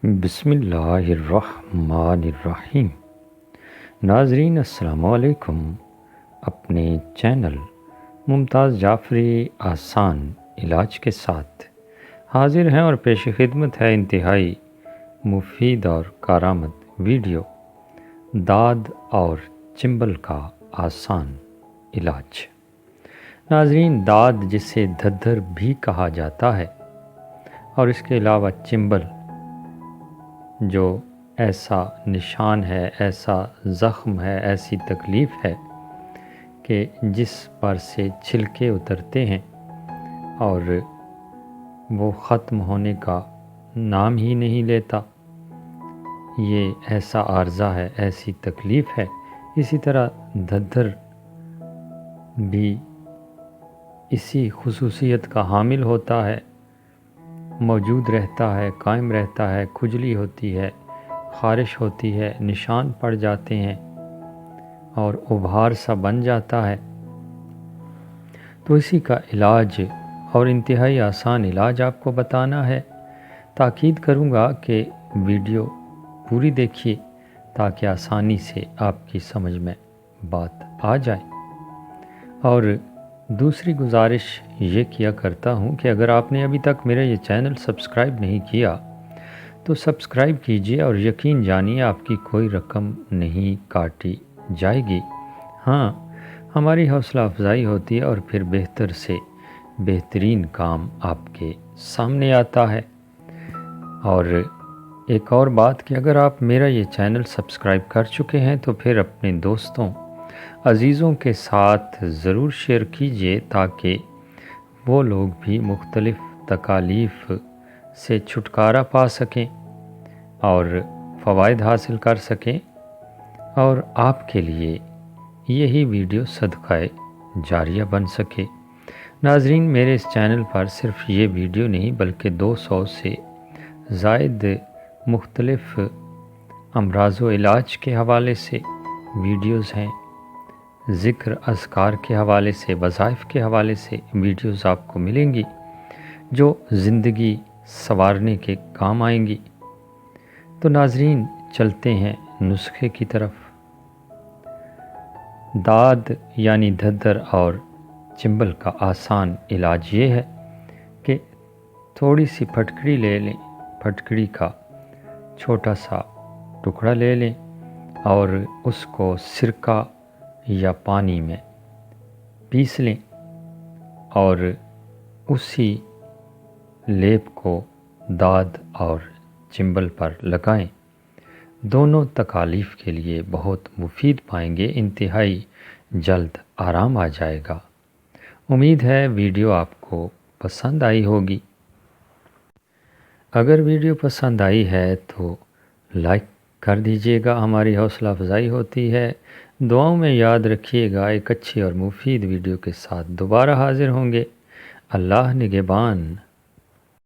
بسم اللہ الرحمن الرحیم۔ ناظرین السلام علیکم۔ اپنے چینل ممتاز جعفری آسان علاج کے ساتھ حاضر ہیں اور پیش خدمت ہے انتہائی مفید اور کارآمد ویڈیو داد اور چنبل کا آسان علاج۔ ناظرین، داد جسے دھدھر بھی کہا جاتا ہے اور اس کے علاوہ چنبل جو ایسا نشان ہے، ایسا زخم ہے، ایسی تکلیف ہے کہ جس پر سے چھلکے اترتے ہیں اور وہ ختم ہونے کا نام ہی نہیں لیتا، یہ ایسا عارضہ ہے، ایسی تکلیف ہے۔ اسی طرح دھدھر بھی اسی خصوصیت کا حامل ہوتا ہے، موجود رہتا ہے، قائم رہتا ہے، کھجلی ہوتی ہے، خارش ہوتی ہے، نشان پڑ جاتے ہیں اور ابھار سا بن جاتا ہے۔ تو اسی کا علاج اور انتہائی آسان علاج آپ کو بتانا ہے۔ تاکید کروں گا کہ ویڈیو پوری دیکھیے تاکہ آسانی سے آپ کی سمجھ میں بات آ جائے۔ اور دوسری گزارش یہ کیا کرتا ہوں کہ اگر آپ نے ابھی تک میرا یہ چینل سبسکرائب نہیں کیا تو سبسکرائب کیجئے اور یقین جانیے آپ کی کوئی رقم نہیں کاٹی جائے گی۔ ہاں، ہماری حوصلہ افزائی ہوتی ہے اور پھر بہتر سے بہترین کام آپ کے سامنے آتا ہے۔ اور ایک اور بات کہ اگر آپ میرا یہ چینل سبسکرائب کر چکے ہیں تو پھر اپنے دوستوں عزیزوں کے ساتھ ضرور شیئر کیجئے تاکہ وہ لوگ بھی مختلف تکالیف سے چھٹکارا پا سکیں اور فوائد حاصل کر سکیں، اور آپ کے لیے یہی ویڈیو صدقہ جاریہ بن سکے۔ ناظرین، میرے اس چینل پر صرف یہ ویڈیو نہیں بلکہ 200 سے زائد مختلف امراض و علاج کے حوالے سے ویڈیوز ہیں، ذکر اذکار کے حوالے سے، وظائف کے حوالے سے ویڈیوز آپ کو ملیں گی جو زندگی سنوارنے کے کام آئیں گی۔ تو ناظرین، چلتے ہیں نسخے کی طرف۔ داد یعنی دھدھر اور چنبل کا آسان علاج یہ ہے کہ تھوڑی سی پھٹکڑی لے لیں، پھٹکڑی کا چھوٹا سا ٹکڑا لے لیں اور اس کو سرکہ یا پانی میں پیس لیں اور اسی لیپ کو داد اور چنبل پر لگائیں۔ دونوں تکالیف کے لیے بہت مفید پائیں گے، انتہائی جلد آرام آ جائے گا۔ امید ہے ویڈیو آپ کو پسند آئی ہوگی۔ اگر ویڈیو پسند آئی ہے تو لائک کر دیجئے گا، ہماری حوصلہ افزائی ہوتی ہے۔ دعاؤں میں یاد رکھیے گا، ایک اچھی اور مفید ویڈیو کے ساتھ دوبارہ حاضر ہوں گے۔ اللہ نگہبان۔